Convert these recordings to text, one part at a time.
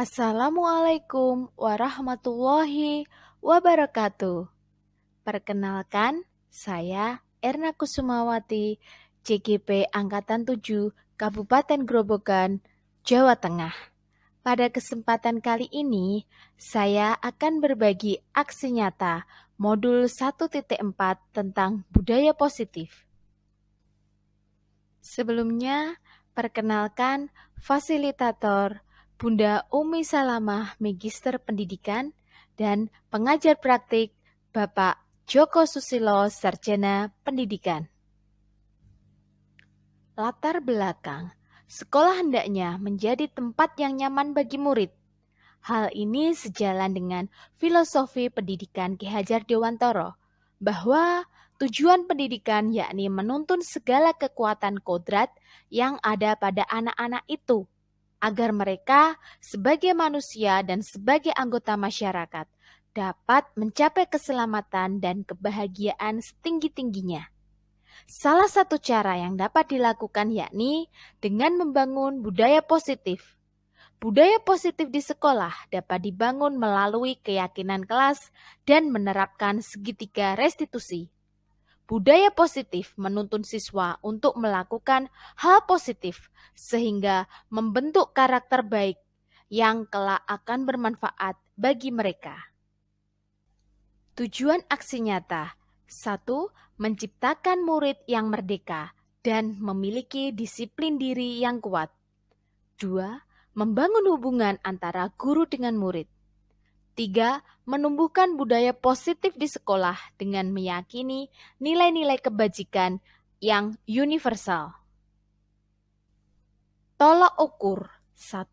Assalamualaikum warahmatullahi wabarakatuh. Perkenalkan, saya Erna Kusumawati, CGP Angkatan 7, Kabupaten Grobogan, Jawa Tengah. Pada kesempatan kali ini, saya akan berbagi aksi nyata modul 1.4 tentang budaya positif. Sebelumnya, perkenalkan fasilitator Bunda Umi Salamah, Magister Pendidikan, dan pengajar praktik Bapak Joko Susilo, Sarjana Pendidikan. Latar belakang, sekolah hendaknya menjadi tempat yang nyaman bagi murid. Hal ini sejalan dengan filosofi pendidikan Ki Hajar Dewantoro, bahwa tujuan pendidikan yakni menuntun segala kekuatan kodrat yang ada pada anak-anak itu, agar mereka sebagai manusia dan sebagai anggota masyarakat dapat mencapai keselamatan dan kebahagiaan setinggi-tingginya. Salah satu cara yang dapat dilakukan yakni dengan membangun budaya positif. Budaya positif di sekolah dapat dibangun melalui keyakinan kelas dan menerapkan segitiga restitusi. Budaya positif menuntun siswa untuk melakukan hal positif sehingga membentuk karakter baik yang kelak akan bermanfaat bagi mereka. Tujuan aksi nyata: 1. Menciptakan murid yang merdeka dan memiliki disiplin diri yang kuat. 2. Membangun hubungan antara guru dengan murid. 3. Menumbuhkan budaya positif di sekolah dengan meyakini nilai-nilai kebajikan yang universal. Tolok ukur. 1.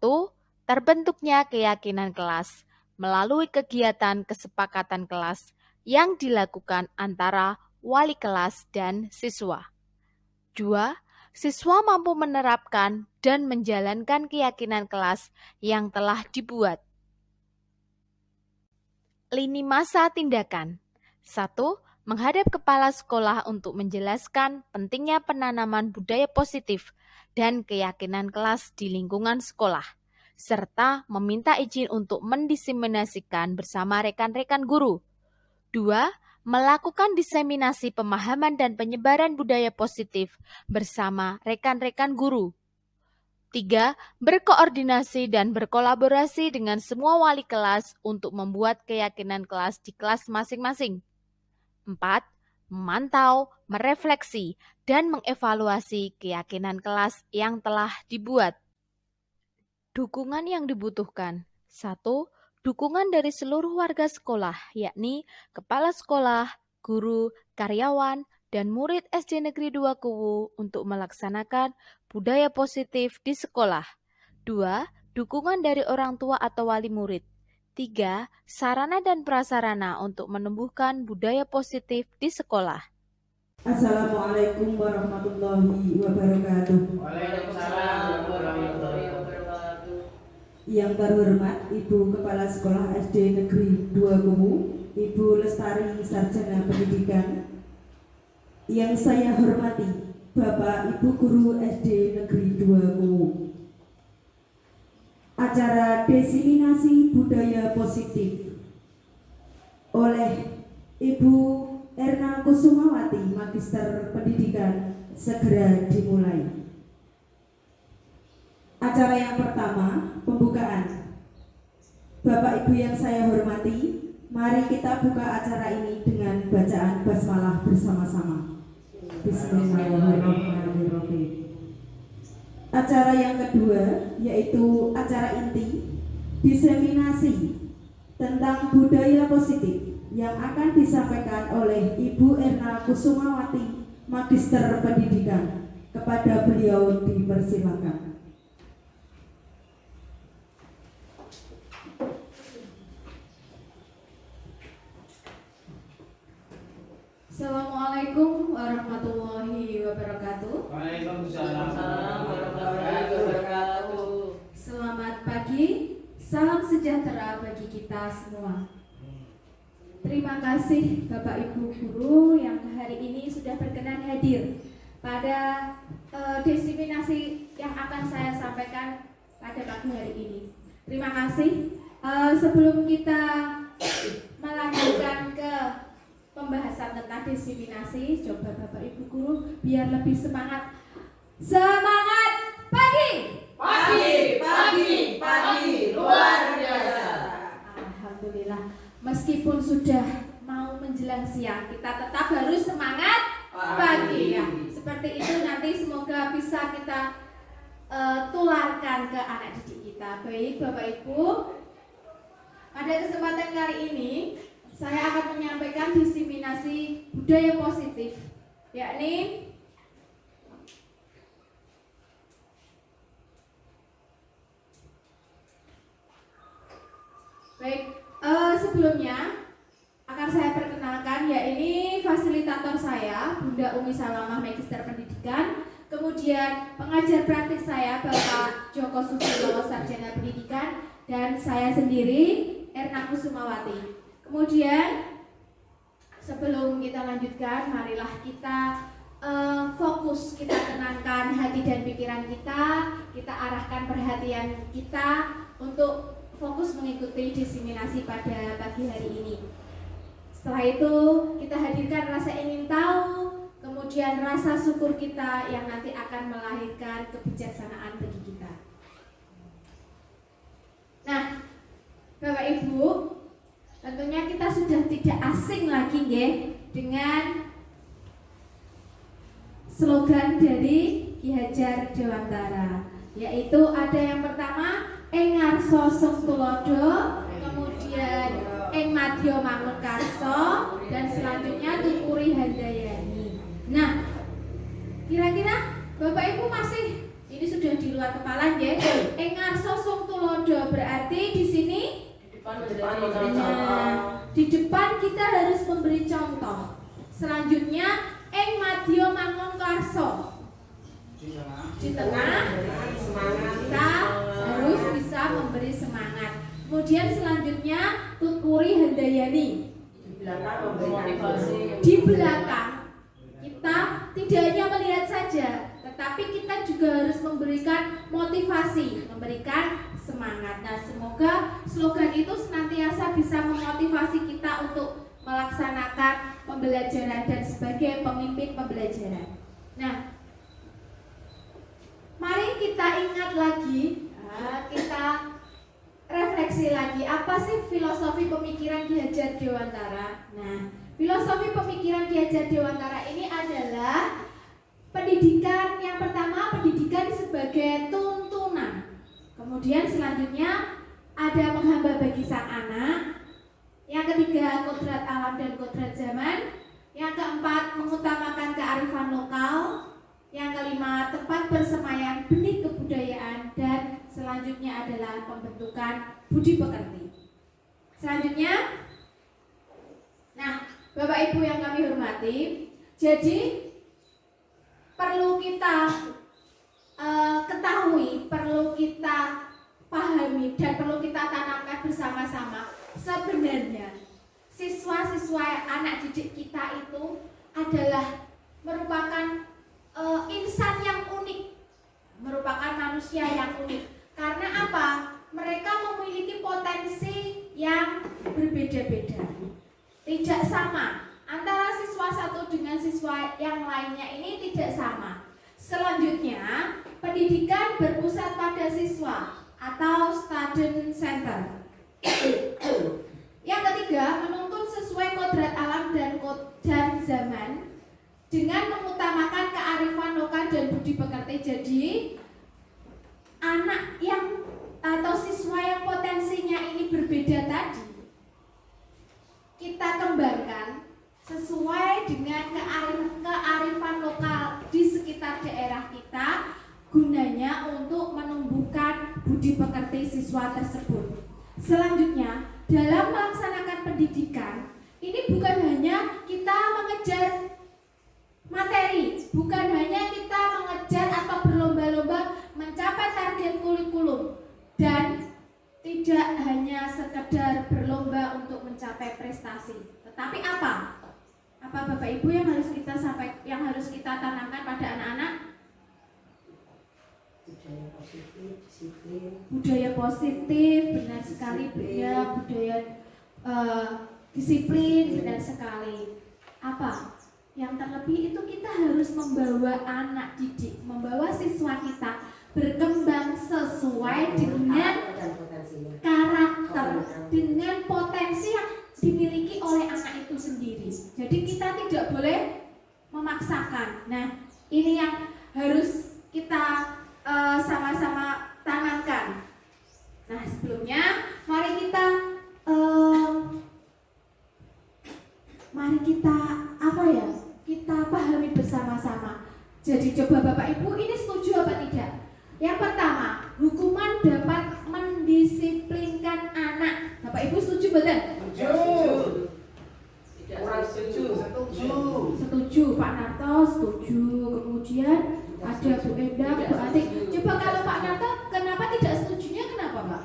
Terbentuknya keyakinan kelas melalui kegiatan kesepakatan kelas yang dilakukan antara wali kelas dan siswa. 2. Siswa mampu menerapkan dan menjalankan keyakinan kelas yang telah dibuat. Lini masa tindakan. 1. Menghadap kepala sekolah untuk menjelaskan pentingnya penanaman budaya positif dan keyakinan kelas di lingkungan sekolah, serta meminta izin untuk mendiseminasikan bersama rekan-rekan guru. 2. Melakukan diseminasi pemahaman dan penyebaran budaya positif bersama rekan-rekan guru. 3. Berkoordinasi dan berkolaborasi dengan semua wali kelas untuk membuat keyakinan kelas di kelas masing-masing. 4. Memantau, merefleksi, dan mengevaluasi keyakinan kelas yang telah dibuat. Dukungan yang dibutuhkan. 1. Dukungan dari seluruh warga sekolah, yakni kepala sekolah, guru, karyawan, dan murid SD Negeri 2 Kuwu untuk melaksanakan budaya positif di sekolah. 2. Dukungan dari orang tua atau wali murid. 3. Sarana dan prasarana untuk menumbuhkan budaya positif di sekolah. Assalamualaikum warahmatullahi wabarakatuh. Waalaikumsalam warahmatullahi wabarakatuh. Yang terhormat Ibu Kepala Sekolah SD Negeri 2 Kuwu, Ibu Lestari Sarjana Pendidikan. Yang saya hormati Bapak Ibu Guru SD Negeri 2 Kuwu. Acara diseminasi budaya positif oleh Ibu Erna Kusumawati, Magister Pendidikan, segera dimulai. Acara yang pertama, pembukaan. Bapak Ibu yang saya hormati, mari kita buka acara ini dengan bacaan basmalah bersama-sama. Bismillahirrahmanirrahim. Acara yang kedua yaitu acara inti diseminasi tentang budaya positif yang akan disampaikan oleh Ibu Erna Kusumawati, Magister Pendidikan. Kepada beliau dipersilakan. Assalamualaikum warahmatullahi wabarakatuh. Waalaikumsalam warahmatullahi wabarakatuh. Selamat pagi, salam sejahtera bagi kita semua. Terima kasih Bapak Ibu Guru yang hari ini sudah berkenan hadir pada diseminasi yang akan saya sampaikan pada pagi hari ini. Terima kasih. Sebelum kita melanjutkan ke pembahasan tentang diseminasi, coba Bapak Ibu guru biar lebih semangat. Semangat pagi. Pagi, luar biasa. Alhamdulillah. Meskipun sudah mau menjelang siang, kita tetap harus semangat pagi ya. Seperti itu nanti semoga bisa kita tularkan ke anak didik kita. Baik Bapak Ibu, pada kesempatan kali ini saya akan menyampaikan diseminasi budaya positif, yakni sebelumnya akan saya perkenalkan, ya ini fasilitator saya Bunda Umi Salamah, Magister Pendidikan. Kemudian pengajar praktik saya Bapak Joko Susilo, Sarjana Pendidikan, dan saya sendiri Erna Kusumawati. Kemudian sebelum kita lanjutkan, marilah kita fokus, kita tenangkan hati dan pikiran kita arahkan perhatian kita untuk fokus mengikuti diseminasi pada pagi hari ini. Setelah itu kita hadirkan rasa ingin tahu, kemudian rasa syukur kita yang nanti akan melahirkan kebijaksanaan bagi kita. Nah, Bapak Ibu, tentunya kita sudah tidak asing lagi nggih dengan slogan dari Ki Hajar Dewantara, yaitu ada yang pertama Engarso Sung Tulodo, kemudian Eng Madya Mangun Karso, dan selanjutnya Tukuri Handayani. Nah, kira-kira Bapak Ibu masih ini sudah di luar kepala ya? Engarso Sung Tulodo berarti di sini di depan kita harus memberi contoh. Selanjutnya Eng Madya Mangun Karso. Di tengah kita harus bisa memberi semangat. Kemudian selanjutnya Tukuri Handayani. Di belakang kita tidak hanya melihat saja, tetapi kita juga harus memberikan motivasi, memberikan semangat. Nah, semoga slogan itu senantiasa bisa memotivasi kita untuk melaksanakan pembelajaran dan sebagai pemimpin pembelajaran. Nah, mari kita ingat lagi, kita refleksi lagi, apa sih filosofi pemikiran Ki Hajar Dewantara? Nah, filosofi pemikiran Ki Hajar Dewantara ini adalah pendidikan, yang pertama pendidikan sebagai tuntunan. Kemudian selanjutnya ada menghamba bagi sang anak. Yang ketiga kodrat alam dan kodrat zaman. Yang keempat mengutamakan kearifan lokal. Yang kelima tempat bersemayam benih kebudayaan, dan selanjutnya adalah pembentukan budi pekerti. Selanjutnya, nah Bapak Ibu yang kami hormati, jadi perlu kita ketahui, perlu kita pahami, dan perlu kita tanamkan bersama-sama. Sebenarnya siswa-siswa anak didik kita itu adalah merupakan insan yang unik, merupakan manusia yang unik. Karena apa? Mereka memiliki potensi yang berbeda-beda, tidak sama. Antara siswa satu dengan siswa yang lainnya ini tidak sama. Selanjutnya, pendidikan berpusat pada siswa atau student center. Yang ketiga, menuntun sesuai kodrat alam dan zaman dengan mengutamakan kearifan lokal dan budi pekerti. Jadi anak yang atau siswa yang potensinya ini berbeda tadi, kita kembangkan sesuai dengan kearifan lokal di sekitar daerah kita, gunanya untuk menumbuhkan budi pekerti siswa tersebut. Selanjutnya, dalam melaksanakan pendidikan ini bukan hanya kita mengejar materi, bukan hanya kita mengejar atau berlomba-lomba mencapai target kurikulum, dan tidak hanya sekedar berlomba untuk mencapai prestasi. Tetapi apa? Apa Bapak Ibu yang harus kita tanamkan pada anak-anak? Budaya positif, benar sekali ya, budaya disiplin, benar sekali. Apa? Yang terlebih itu kita harus membawa anak didik, membawa siswa kita berkembang sesuai dengan karakter, dengan potensi yang dimiliki oleh anak itu sendiri. Jadi kita tidak boleh memaksakan. Nah, ini yang harus kita sama-sama tanamkan. Nah, sebelumnya mari kita apa ya? Kita pahami bersama-sama. Jadi coba Bapak Ibu ini setuju apa tidak? Yang pertama, hukuman dapat mendisiplinkan anak. Bapak Ibu setuju betul? Setuju. Kurang setuju. Setuju, Pak Narto setuju. Kemudian ada Bu Endang, Bu Atik. Coba kalau Pak Narto kenapa tidak setujunya kenapa Pak?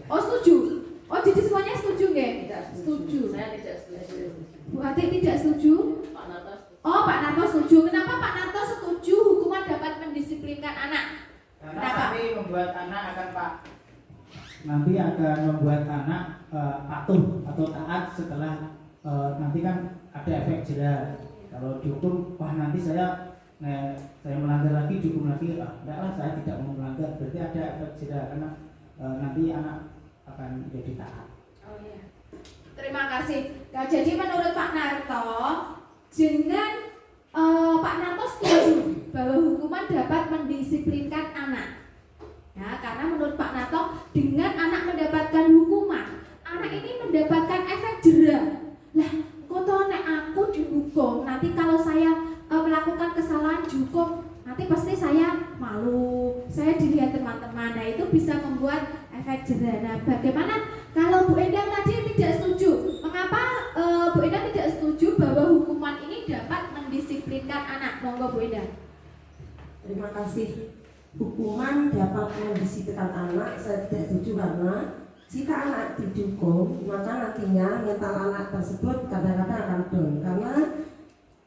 Oh setuju. Oh jadi semuanya setuju nggak? Setuju. Saya tidak setuju. Bu Atik tidak setuju? Pak Narto setuju. Oh Pak Narto setuju. Kenapa Pak Narto setuju hukuman dapat mendisiplinkan anak? Karena Kenapa? nanti membuat anak nanti akan membuat anak patuh atau taat setelah nanti kan ada efek jera. Kalau dihukum, wah nanti saya melanggar lagi, dihukum lagi, enggak lah saya tidak mau melanggar. Berarti ada efek jera karena nanti anak akan jadi taat. Oh iya. Terima kasih. Nah, jadi menurut Pak Narto, dengan Pak Narto setuju bahwa hukuman dapat mendisiplinkan anak. Ya, karena menurut Pak Narto dengan anak mendapatkan hukuman, anak ini mendapatkan efek jera. Lah, kok nek aku dihukum, nanti kalau saya melakukan kesalahan dihukum, nanti pasti saya malu, saya dilihat teman-teman. Nah, itu bisa membuat efek jera. Nah, bagaimana kalau Bu Endang tadi tidak setuju? Mengapa Bu Endang tidak setuju bahwa hukuman ini dapat mendisiplinkan anak? Monggo Bu Endang. Terima kasih. Hukuman dapat mendisiplinkan anak, saya tidak setuju karena jika anak dihukum, maka nantinya mental anak tersebut kadang-kadang akan down. Karena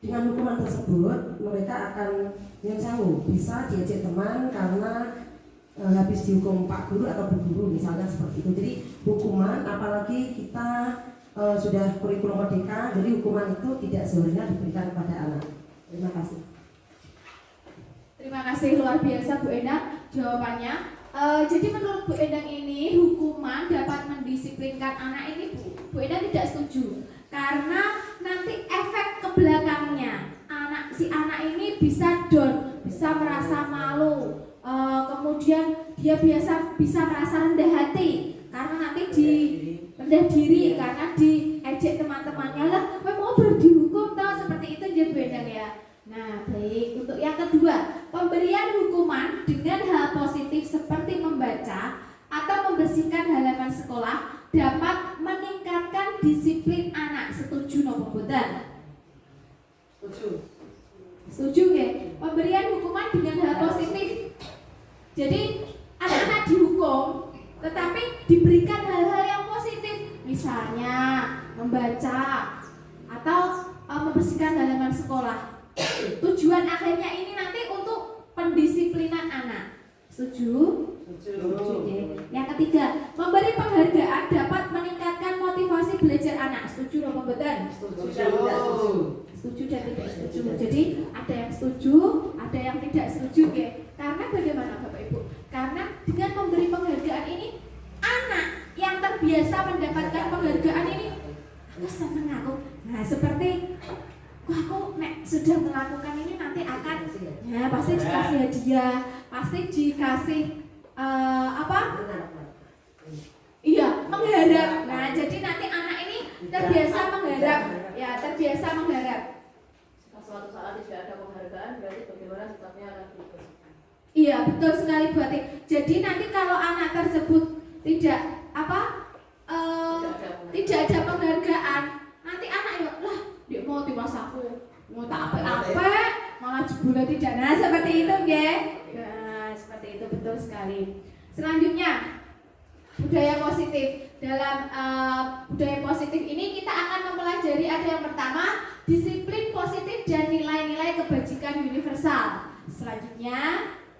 dengan hukuman tersebut mereka akan yang jauh bisa diajak teman karena habis dihukum Pak Guru atau Bu Guru misalnya seperti itu. Jadi hukuman, apalagi kita sudah kurikulum merdeka, jadi hukuman itu tidak seharusnya diberikan kepada anak. Terima kasih. Terima kasih luar biasa Bu Endang jawabannya. Jadi menurut Bu Endang ini hukuman dapat mendisiplinkan anak ini Bu Endang tidak setuju karena nanti efek ke belakangnya si anak ini bisa down, bisa merasa malu, kemudian dia bisa merasa rendah hati karena nanti rendah diri karena diejek teman-temannya lah, mau dihukum toh seperti itu jadi Bu Endang ya. Nah, baik. Untuk yang kedua, pemberian hukuman dengan hal positif seperti membaca atau membersihkan halaman sekolah dapat meningkatkan disiplin anak. Setuju nopo boten? Setuju. Setuju nggih? Pemberian hukuman dengan hal positif. Jadi, anak-anak dihukum tetapi diberikan hal-hal yang positif. Misalnya membaca atau membersihkan halaman sekolah. Tujuan akhirnya ini nanti untuk pendisiplinan anak. Setuju? Setuju. Yang ketiga, memberi penghargaan dapat meningkatkan motivasi belajar anak. Setuju atau betul? Setuju dan tidak setuju. Jadi ada yang setuju, ada yang tidak setuju, ya. Karena bagaimana Bapak Ibu? Karena dengan memberi penghargaan ini, anak yang terbiasa mendapatkan penghargaan ini, aku senang aku. Nah seperti aku sudah melakukan ini nanti akan ya pasti dikasih hadiah, pasti dikasih iya mengharap. Nah jadi nanti anak ini terbiasa mengharap, ya terbiasa mengharap. Suatu saat tidak ada penghargaan berarti bagaimana sikapnya akan berubah. Iya betul sekali Bu Ati. Jadi nanti kalau anak tersebut tidak tidak ada penghargaan, nanti anak ya lah dia mau dimasaku, mau tak apa malah jebule tidak. Nah seperti itu nggih. Nah seperti itu betul sekali. Selanjutnya budaya positif. Dalam budaya positif ini kita akan mempelajari ada yang pertama disiplin positif dan nilai-nilai kebajikan universal. Selanjutnya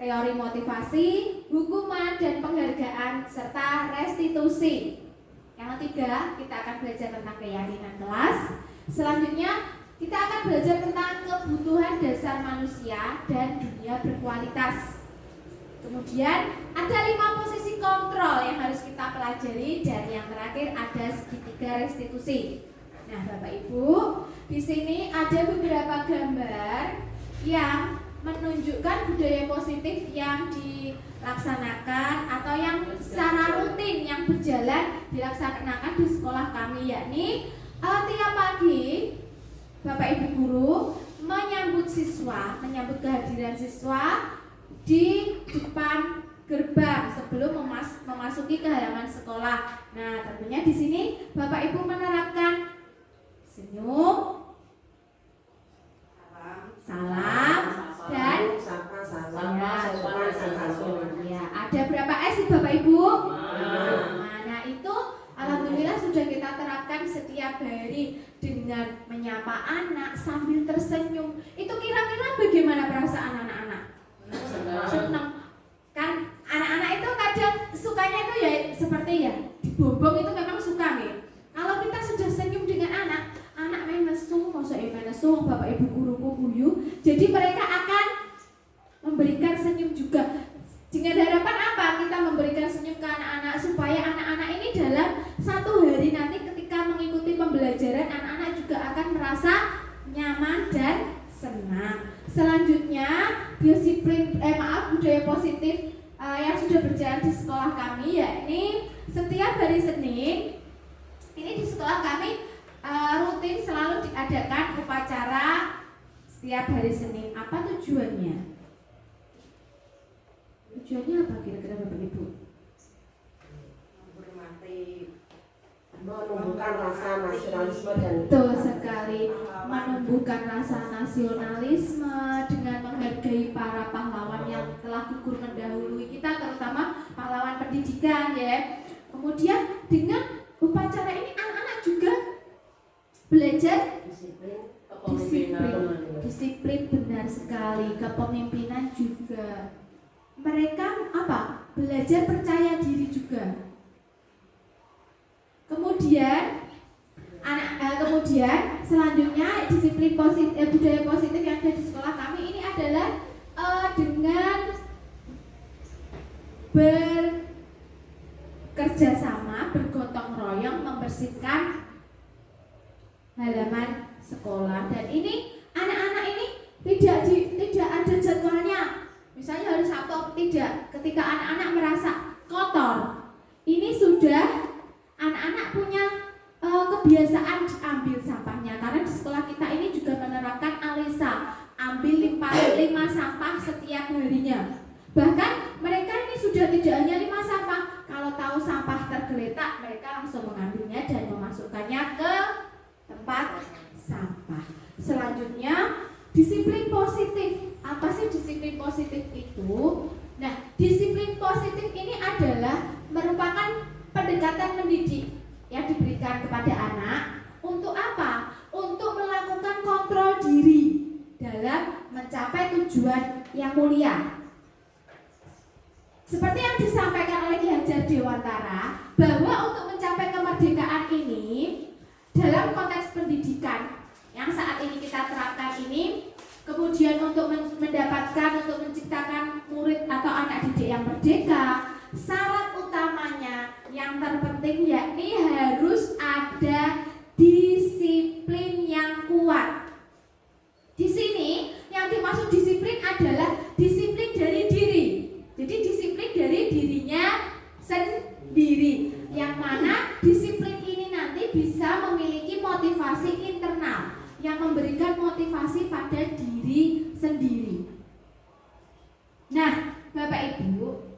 teori motivasi, hukuman dan penghargaan, serta restitusi. Yang ketiga, kita akan belajar tentang keyakinan kelas. Selanjutnya, kita akan belajar tentang kebutuhan dasar manusia dan dunia berkualitas. Kemudian ada 5 posisi kontrol yang harus kita pelajari, dan yang terakhir ada segitiga restitusi. Nah, Bapak Ibu, di sini ada beberapa gambar yang menunjukkan budaya positif yang dilaksanakan atau yang secara rutin yang berjalan dilaksanakan di sekolah kami, yakni tiap pagi Bapak Ibu guru menyambut kehadiran siswa di depan gerbang sebelum memasuki ke halaman sekolah. Nah, tentunya di sini Bapak Ibu menerapkan senyum, salam, dan ya, ada berapa S sih Bapak Ibu? Nah, itu alhamdulillah sudah kita terapkan setiap hari dengan menyapa anak sambil tersenyum. Itu kira-kira bagaimana perasaan anak-anak? Senang. Kan anak-anak itu kadang sukanya itu ya seperti ya dibombong, itu memang suka nih. Kalau kita sudah senyum dengan anak main nesu, maksudnya main nesu, Bapak Ibu guruku guyu. Jadi mereka akan memberikan senyum juga. Dengan harapan apa? Kita memberikan senyum ke anak-anak supaya anak-anak ini dalam satu hari nanti ketika mengikuti pembelajaran, anak-anak juga akan merasa nyaman dan senang. Selanjutnya budaya positif yang sudah berjalan di sekolah kami, yakni setiap hari Senin ini di sekolah kami rutin selalu diadakan upacara setiap hari Senin. Apa tujuannya? Tujuannya apa kira-kira Bapak Ibu? Menumbuhkan rasa nasionalisme dan Betul sekali, menumbuhkan rasa nasionalisme dengan menghargai para pahlawan yang telah gugur mendahului kita, terutama pahlawan pendidikan ya. Kemudian dengan upacara ini anak-anak juga belajar disiplin benar sekali, kepemimpinan juga. Mereka apa? Belajar percaya diri juga. Kemudian selanjutnya disiplin positif, budaya positif yang ada di sekolah kami ini adalah dengan bekerja sama, bergotong royong membersihkan halaman sekolah. Dan ini anak-anak ini tidak ada jadwalnya. Misalnya hari Sabtu atau tidak. Ketika anak-anak merasa kotor, ini sudah anak-anak punya kebiasaan ambil sampahnya, karena di sekolah kita ini juga menerapkan Alisa, ambil 5 sampah setiap harinya. Bahkan mereka ini sudah tidak hanya 5 sampah, kalau tahu sampah tergeletak mereka langsung mengambilnya dan memasukkannya ke tempat sampah. Selanjutnya disiplin positif. Apa sih disiplin positif itu? Nah, disiplin positif ini adalah merupakan pendekatan mendidik yang diberikan kepada anak untuk apa? Untuk melakukan kontrol diri dalam mencapai tujuan yang mulia. Seperti yang disampaikan oleh Ki Hajar Dewantara, bahwa untuk mencapai kemerdekaan ini dalam konteks pendidikan yang saat ini kita terapkan ini, kemudian untuk menciptakan murid atau anak didik yang merdeka, syarat utamanya yang terpenting yakni harus ada disiplin yang kuat. Di sini yang dimaksud disiplin adalah disiplin dari diri. Jadi disiplin dari dirinya sendiri, yang mana disiplin ini nanti bisa memiliki motivasi internal yang memberikan motivasi pada diri sendiri. Nah, Bapak Ibu,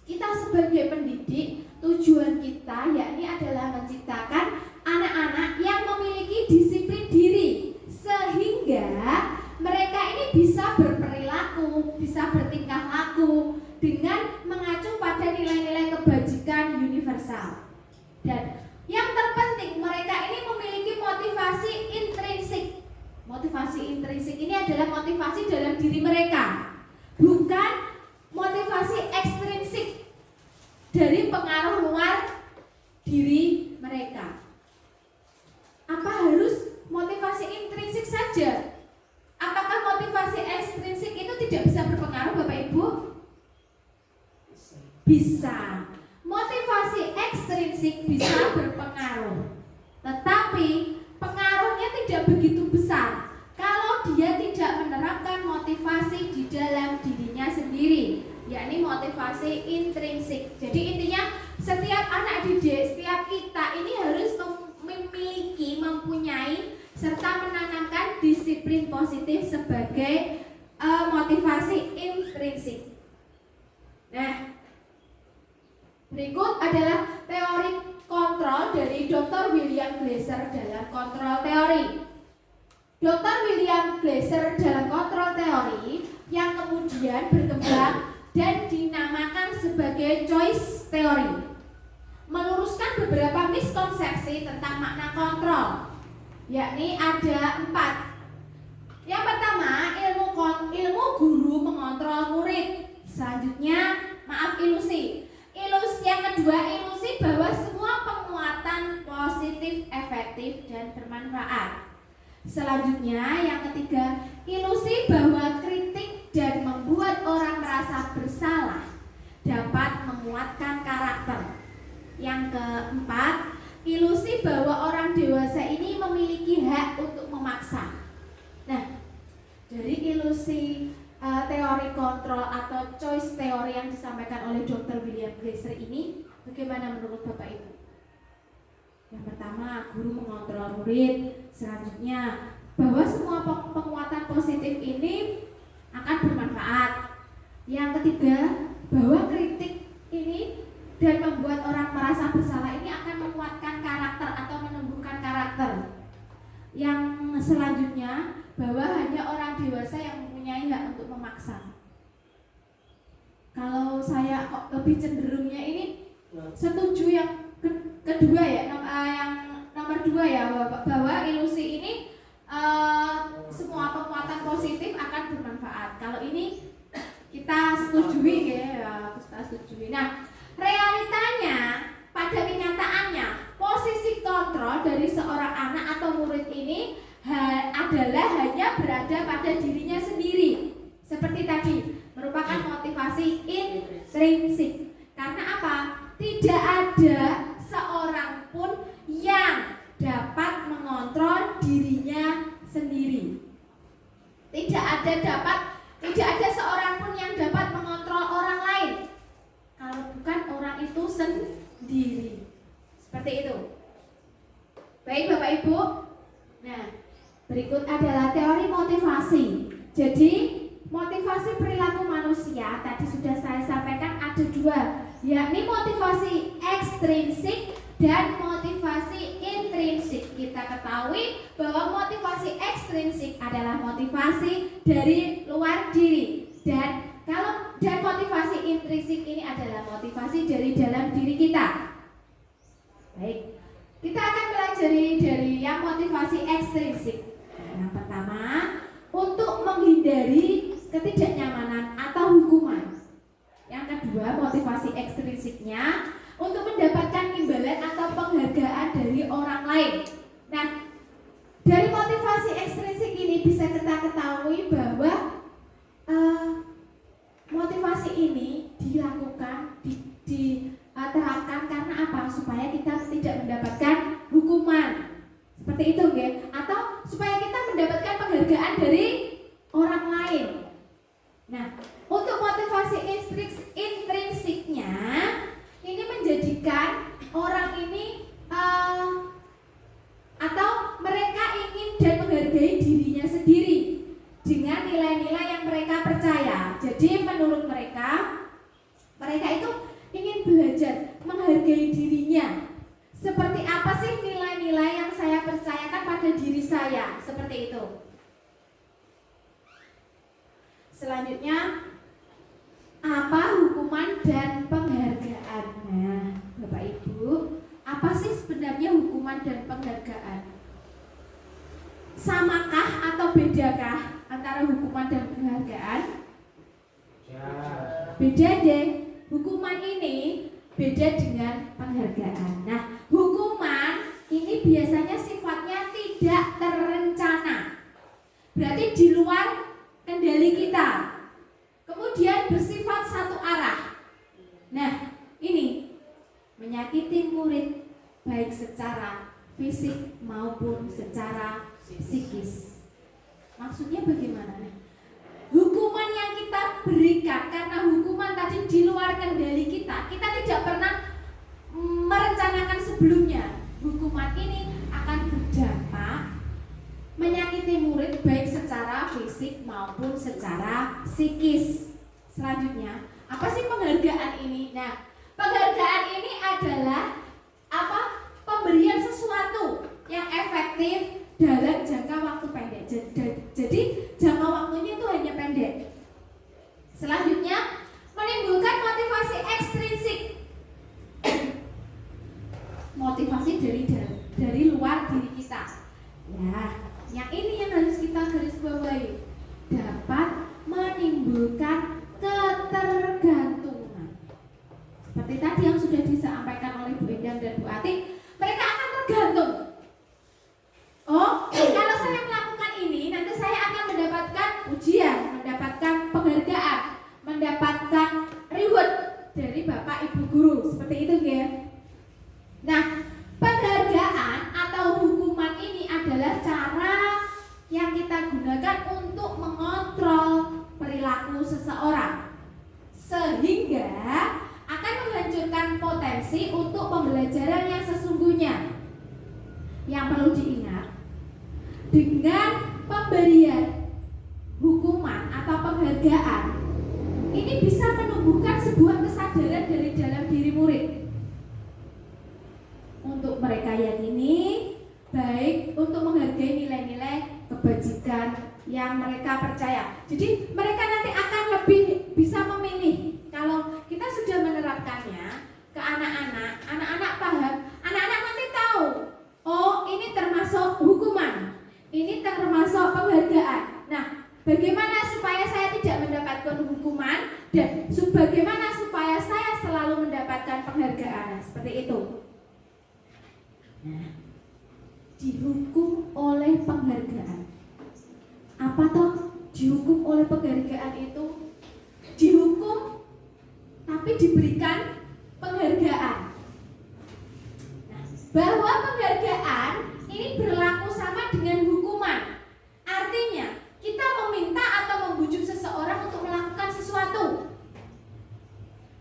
kita sebagai pendidik, tujuan kita yakni adalah menciptakan anak-anak yang memiliki disiplin diri, sehingga mereka ini bisa berperilaku, bisa bertingkah laku dengan mengacu pada nilai-nilai kebajikan universal. Dan yang terpenting, mereka ini memiliki motivasi intrinsik. Motivasi intrinsik ini adalah motivasi dalam diri mereka. bukan motivasi ekstrinsik dari pengaruh luar diri mereka. Apa harus motivasi intrinsik saja? Apakah motivasi ekstrinsik itu tidak bisa berpengaruh, Bapak Ibu? Bisa. Motivasi ekstrinsik bisa berpengaruh, tetapi pengaruhnya tidak begitu besar kalau dia tidak menerapkan motivasi di dalam dirinya sendiri, yakni motivasi intrinsik. Jadi intinya setiap anak didik, setiap kita ini harus memiliki, mempunyai serta menanamkan disiplin positif sebagai motivasi intrinsik. Nah, berikut adalah teori kontrol dari Dr. William Glasser dalam kontrol teori. Dr. William Glasser dalam kontrol teori yang kemudian berkembang dan dinamakan sebagai choice theory, meluruskan beberapa miskonsepsi tentang makna kontrol, yakni ada 4. Yang pertama, ilmu guru mengontrol murid. Selanjutnya, ilusi. Yang kedua, ilusi bahwa semua penguatan positif, efektif, dan bermanfaat. Selanjutnya, yang ketiga, ilusi bahwa kritik dan membuat orang merasa bersalah dapat menguatkan karakter. Yang keempat, ilusi bahwa orang dewasa ini memiliki hak untuk memaksa. Nah, dari ilusi teori kontrol atau choice theory yang disampaikan oleh Dr. William Glasser ini, bagaimana menurut Bapak Ibu? Yang pertama, guru mengontrol murid. Selanjutnya, bahwa semua penguatan positif ini akan bermanfaat. Yang ketiga, bahwa kritik ini dan membuat orang merasa bersalah ini akan menguatkan karakter atau menumbuhkan karakter. Yang selanjutnya, bahwa hanya orang dewasa yang mempunyai hak untuk memaksa. Kalau saya kok lebih cenderungnya ini setuju yang kedua ya, yang nomor 2 ya, bahwa ilusi ini semua penguatan positif akan bermanfaat. Kalau ini kita setujui ya, kita setujui. Nah, realitanya pada kenyataannya posisi kontrol dari seorang anak atau murid ini adalah hanya berada pada dirinya sendiri. Seperti tadi, merupakan motivasi intrinsik. Karena apa? Tidak ada seorang pun yang dapat mengontrol dirinya sendiri. Tidak ada seorang pun yang dapat mengontrol orang lain kalau bukan orang itu sendiri. Seperti itu. Baik Bapak Ibu. Nah, berikut adalah teori motivasi. Jadi, motivasi perilaku manusia tadi sudah saya sampaikan ada 2, yakni motivasi ekstrinsik dan motivasi intrinsik. Kita ketahui bahwa motivasi ekstrinsik adalah motivasi dari luar diri, dan motivasi intrinsik ini adalah motivasi dari dalam diri kita. Baik, kita akan pelajari dari yang motivasi ekstrinsik. Yang pertama, untuk menghindari ketidaknyamanan atau hukuman. Yang kedua, motivasi ekstrinsiknya untuk mendapatkan imbalan atau penghargaan dari orang lain. Nah, dari motivasi ekstrinsik ini bisa kita ketahui bahwa motivasi ini dilakukan, diterapkan karena apa? Supaya kita tidak mendapatkan hukuman. Seperti itu, nggih? Atau supaya kita mendapatkan penghargaan dari orang lain. Nah, untuk motivasi intrinsiknya ini menjadikan orang ini atau mereka ingin dan menghargai dirinya sendiri dengan nilai-nilai yang mereka percaya. Jadi menurut mereka itu ingin belajar menghargai dirinya. Seperti apa sih nilai-nilai yang saya percayakan pada diri saya? Seperti itu. Selanjutnya, apa hukuman dan penghargaan? Nah, Bapak Ibu, apa sih sebenarnya hukuman dan penghargaan? Samakah atau bedakah antara hukuman dan penghargaan? Ya. Beda deh, hukuman ini beda dengan penghargaan. Nah, hukuman ini biasanya sifatnya tidak terencana. Berarti di luar kendali kita. Kemudian bersifat satu arah. Nah, ini menyakiti murid baik secara fisik maupun secara psikis. Maksudnya bagaimana? Hukuman yang kita berikan, karena hukuman tadi di luar kendali kita tidak pernah merencanakan sebelumnya. Hukuman ini akan berdampak menyakiti murid baik secara fisik maupun secara psikis. Selanjutnya, apa sih penghargaan ini? Nah, penghargaan ini adalah apa? Pemberian sesuatu yang efektif dalam jangka waktu pendek. Jadi jangka waktunya itu hanya pendek. Selanjutnya, menimbulkan motivasi ekstrinsik. Motivasi dari luar diri kita. Ya, yang ini yang harus kita garis bawahi. Dapat menimbulkan ketergantungan. Seperti tadi yang sudah disampaikan oleh Bu Endang dan Bu Ati, mereka akan tergantung. Oh, kalau saya melakukan ini, nanti saya akan mendapatkan ujian, mendapatkan penghargaan, mendapatkan reward dari Bapak Ibu Guru. Seperti itu ya. Nah, penghargaan atau hukuman ini adalah cara yang kita gunakan untuk mengontrol perilaku seseorang, sehingga akan menghancurkan potensi untuk pembelajaran yang sesungguhnya. Yang perlu diingat, dengan pemberian hukuman atau penghargaan ini bisa menumbuhkan sebuah kesadaran dari dalam diri murid untuk mereka yang ini baik untuk menghargai nilai-nilai kebajikan yang mereka percaya. Jadi mereka nanti akan lebih bisa memilih. Kalau kita sudah menerapkannya ke anak-anak, anak-anak paham, anak-anak nanti tahu, oh ini termasuk hukuman, ini termasuk penghargaan. Nah, bagaimana supaya saya tidak mendapatkan hukuman dan bagaimana supaya saya selalu mendapatkan penghargaan? Seperti itu. Nah, dihukum oleh penghargaan. Apa toh dihukum oleh penghargaan itu? Dihukum tapi diberikan penghargaan. Nah, bahwa penghargaan ini berlaku sama dengan hukuman. Artinya, kita meminta atau membujuk seseorang untuk melakukan sesuatu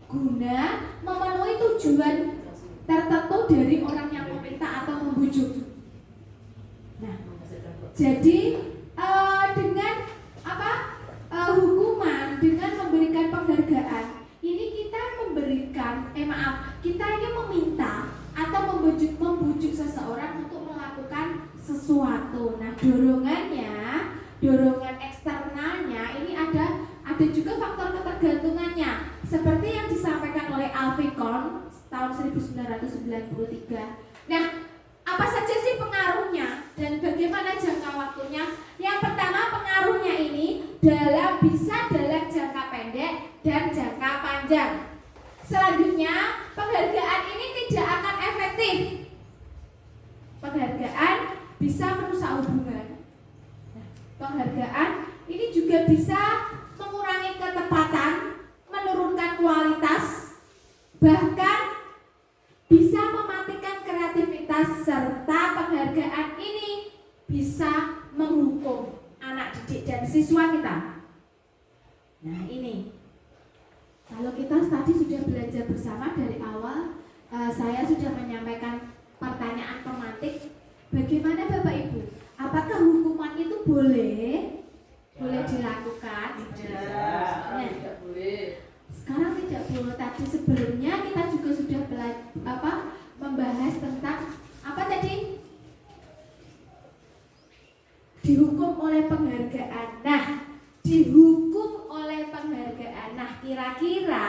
guna memenuhi tujuan tertentu dari orang yang meminta atau membujuk. Nah, jadi dengan hukuman, dengan memberikan penghargaan, ini kita memberikan, kita ini meminta atau membujuk seseorang untuk melakukan sesuatu. Nah, dorongan eksternalnya ini ada juga faktor ketergantungannya, seperti yang disampaikan oleh Alvin Kohn tahun 1993. Nah, apa saja sih pengaruhnya dan bagaimana jangka waktunya? Yang pertama, pengaruhnya ini bisa dalam jangka pendek dan jangka panjang. Selanjutnya, penghargaan ini tidak akan efektif. Penghargaan bisa merusak hubungan. Nah, penghargaan ini juga bisa mengurangi ketepatan, menurunkan kualitas, bahkan bisa mematikan kreativitas, serta penghargaan ini bisa menghukum anak didik dan siswa kita. Nah, ini kalau kita tadi sudah belajar bersama dari awal, saya sudah menyampaikan pertanyaan pemantik. Bagaimana Bapak Ibu? Apakah hukuman itu boleh dilakukan? Sekarang tidak boleh. Sekarang tidak boleh. Tadi sebelumnya kita juga sudah membahas tentang apa tadi? Dihukum oleh penghargaan. Nah, dihukum oleh penghargaan. Nah, kira-kira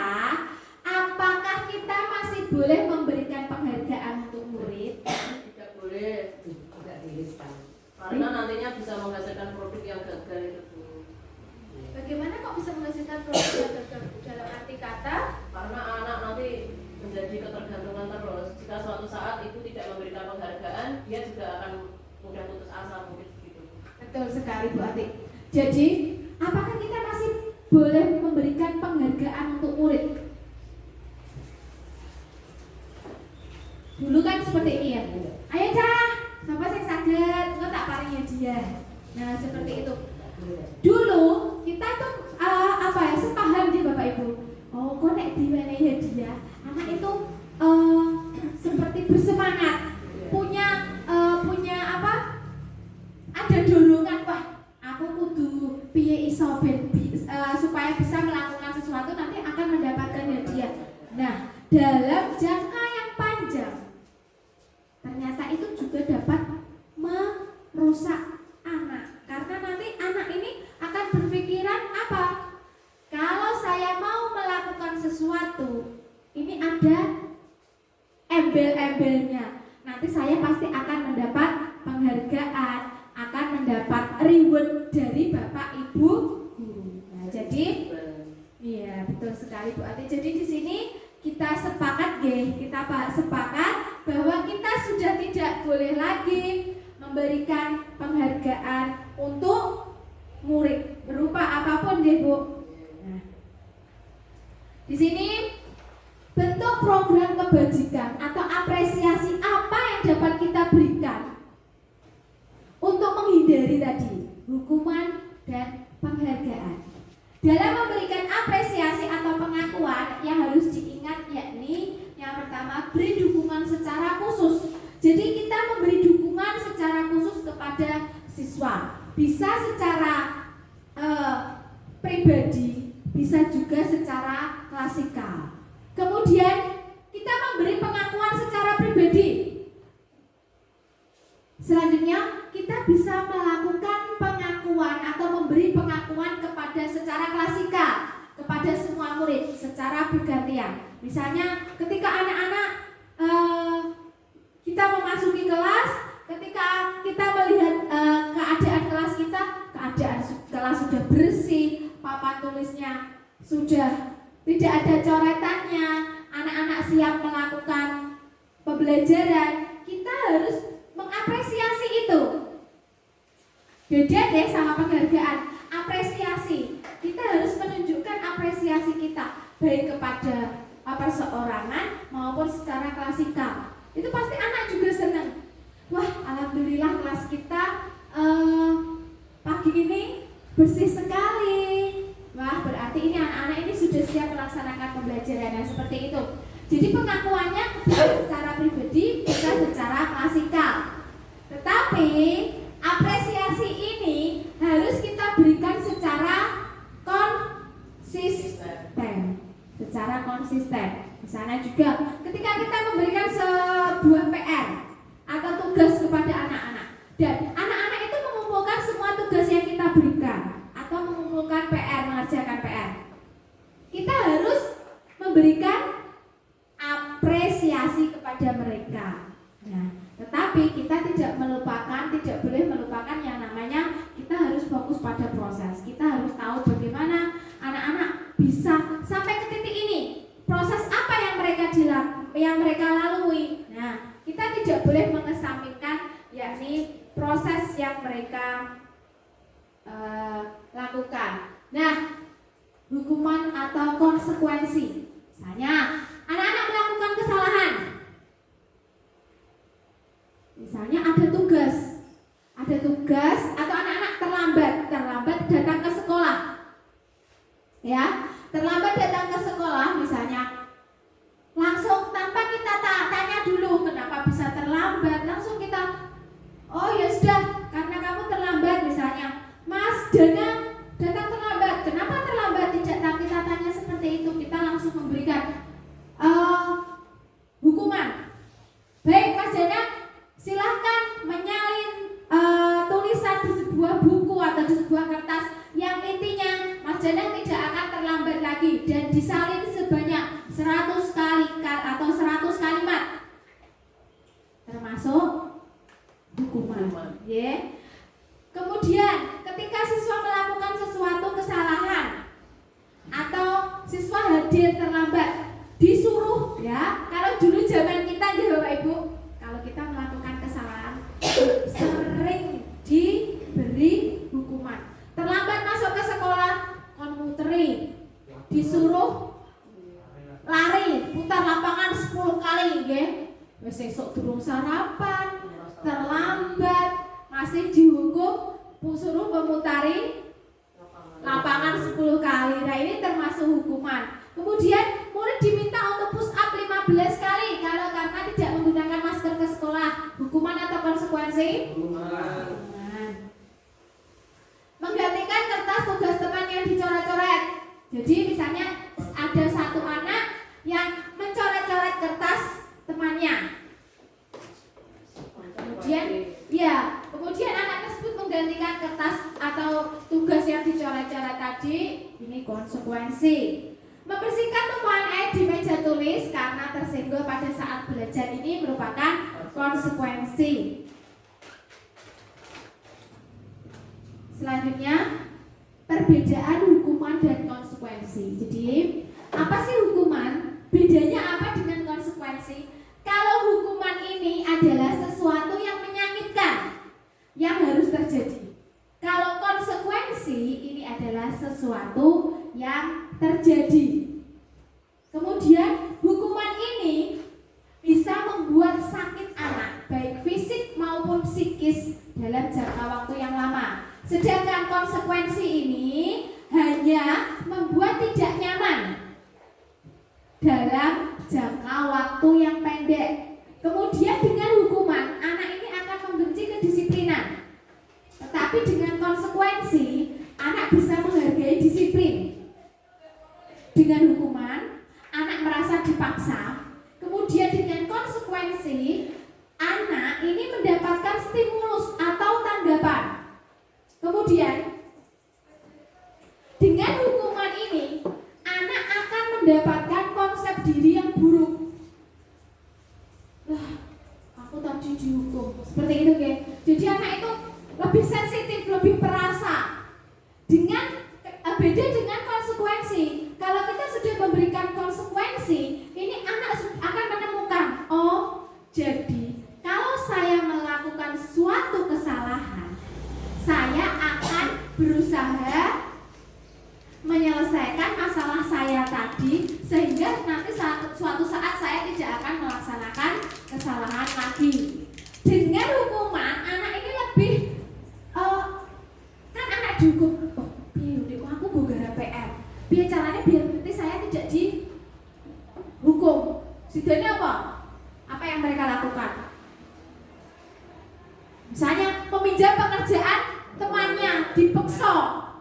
apakah kita masih boleh memberikan penghargaan untuk murid? Tidak boleh. Tidak diriskan. Karena nantinya bisa menghasilkan produk yang gagal itu, Bu. Bagaimana kok bisa menghasilkan produk yang gagal? Dalam arti kata, Karena anak nanti menjadi ketergantungan terus. Jika suatu saat ibu tidak memberikan penghargaan, dia juga akan mudah putus asa mungkin begitu. betul sekali Bu Ati. Jadi, apakah kita masih boleh memberikan penghargaan untuk murid? Dulu kan seperti ini ya. Ayo cah, siapa yang sakit? Enggak tak paling dia. Nah, seperti itu. Dulu kita tuh sepaham di Bapak Ibu. Oh, kok nek diwenehi hadiah, anak itu seperti bersemangat, punya ada dorongan, wah aku kudu piye iso supaya bisa melakukan sesuatu nanti akan mendapatkan hadiah. Nah, dalam jangka yang panjang ternyata itu juga dapat merusak anak, karena nanti anak ini akan berpikiran apa? Kalau saya mau melakukan sesuatu, ini ada embel-embelnya. Nanti saya pasti akan mendapat penghargaan, akan mendapat reward dari Bapak Ibu guru. Nah, jadi iya betul sekali Bu Ati. Jadi di sini kita sepakat sepakat bahwa kita sudah tidak boleh lagi memberikan penghargaan untuk murid berupa apapun deh Bu. Nah, di sini bentuk program kebajikan atau apresiasi apa yang dapat kita berikan untuk menghindari tadi hukuman dan penghargaan. Dalam memberikan apresiasi atau pengakuan yang harus diingat yakni yang pertama, beri dukungan secara khusus. Jadi kita memberi dukungan secara khusus kepada siswa, bisa secara pribadi, bisa juga secara klasikal. Kemudian kita memberi pengakuan secara pribadi. Selanjutnya kita bisa melakukan pengakuan atau memberi pengakuan kepada secara klasikal kepada semua murid secara bergantian. Misalnya ketika anak-anak kita memasuki kelas, ketika kita melihat keadaan kelas kita, keadaan kelas sudah bersih, papan tulisnya sudah tidak ada coretannya, anak-anak siap melakukan pembelajaran, kita harus mengapresiasi itu. Beda deh sama penghargaan. Apresiasi, kita harus menunjukkan apresiasi kita baik kepada perseorangan maupun secara klasikal. Itu pasti anak juga senang. Wah, alhamdulillah kelas kita pagi ini bersih sekali. Wah, berarti ini anak-anak ini sudah siap melaksanakan pembelajaran seperti itu. Jadi pengakuannya bisa secara pribadi, bisa secara klasikal. Tetapi apresiasi ini harus kita berikan secara konsisten. Secara konsisten. Misalnya juga ketika kita memberikan sebuah PR atau tugas kepada anak-anak, dan anak-anak itu mengumpulkan semua tugas yang kita berikan atau mengumpulkan PR, mengerjakan PR, kita harus memberikan apresiasi kepada mereka. Nah, tetapi kita tidak boleh melupakan yang namanya kita harus fokus pada proses. Kita harus tahu bagaimana anak-anak bisa sampai ke titik ini. Proses apa yang mereka lalui. Nah, kita tidak boleh mengesampingkan yakni proses yang mereka lakukan. Nah, hukuman atau konsekuensi. Misalnya, anak-anak melakukan kesalahan. Misalnya ada tugas atau anak-anak terlambat datang ke sekolah. Ya, terlambat datang ke sekolah misalnya. Langsung tanpa kita tanya dulu kenapa bisa terlambat, langsung kita oh ya sudah, karena kamu terlambat misalnya. Mas Dana datang terlambat. Kenapa terlambat? Tidak kita tanya seperti itu, kita langsung memberikan hukuman. Baik Mas Dana, silahkan menyalin tulisan di sebuah buku atau di sebuah kertas yang intinya Mas Dana tidak akan terlambat lagi dan disalin sebanyak 100 kali atau 100 kalimat, termasuk hukuman. Yeah. Kemudian ketika siswa melakukan sesuatu kesalahan, sering diberi hukuman. Terlambat masuk ke sekolah, konmuteri, disuruh lari putar lapangan 10 kali nggih. Wis esuk durung sarapan, terlambat, masih dihukum suruh memutari lapangan 10 kali. Nah, ini termasuk hukuman. Kemudian murid diminta untuk push up 15 kali kalau karena tidak menggunakan masker ke sekolah. Hukuman atau konsekuensi? Hukuman. Menggantikan kertas tugas teman yang dicoret-coret. Jadi misalnya ada satu anak yang mencoret-coret kertas temannya. Kemudian anak tersebut menggantikan kertas atau tugas yang dicoret-coret tadi, ini konsekuensi. Membersihkan tumpahan air di meja tulis karena tersenggol pada saat belajar, ini merupakan konsekuensi. Selanjutnya, perbedaan hukuman dan konsekuensi. Jadi, apa sih hukuman? Bedanya apa dengan konsekuensi? Kalau hukuman ini adalah sesuatu yang menyakitkan, yang harus terjadi. Kalau konsekuensi ini adalah sesuatu yang terjadi. Kemudian hukuman ini bisa membuat sakit anak, baik fisik maupun psikis dalam jangka waktu yang lama. Sedangkan konsekuensi ini hanya membuat tidak nyaman dalam jangka waktu yang pendek. Kemudian dengan hukuman, anak ini akan membenci kedisiplinan. Tetapi dengan konsekuensi, anak bisa menghargai disiplin. Dengan hukuman, anak merasa dipaksa. Kemudian dengan konsekuensi, anak ini mendapatkan stimulus atau tanggapan. Kemudian dengan hukuman ini, anak akan mendapatkan konsep diri yang buruk. Lah, aku tadi dihukum. Seperti itu, guys. Jadi anak itu lebih sensitif, lebih perasa. Beda dengan konsekuensi. Kalau kita sudah memberikan konsekuensi, ini anak akan menemukan, oh, jadi kalau saya melakukan suatu kesalahan, saya akan berusaha menyelesaikan masalah saya tadi, sehingga nanti suatu saat saya tidak akan melaksanakan kesalahan lagi. Dengan hukuman, anak ini lebih kan anak dihukum, oh, aku gara PR. Biar caranya biar nanti saya tidak dihukum. Sidanya apa? Apa yang mereka lakukan? Misalnya meminjam pekerjaan temannya, dipaksa,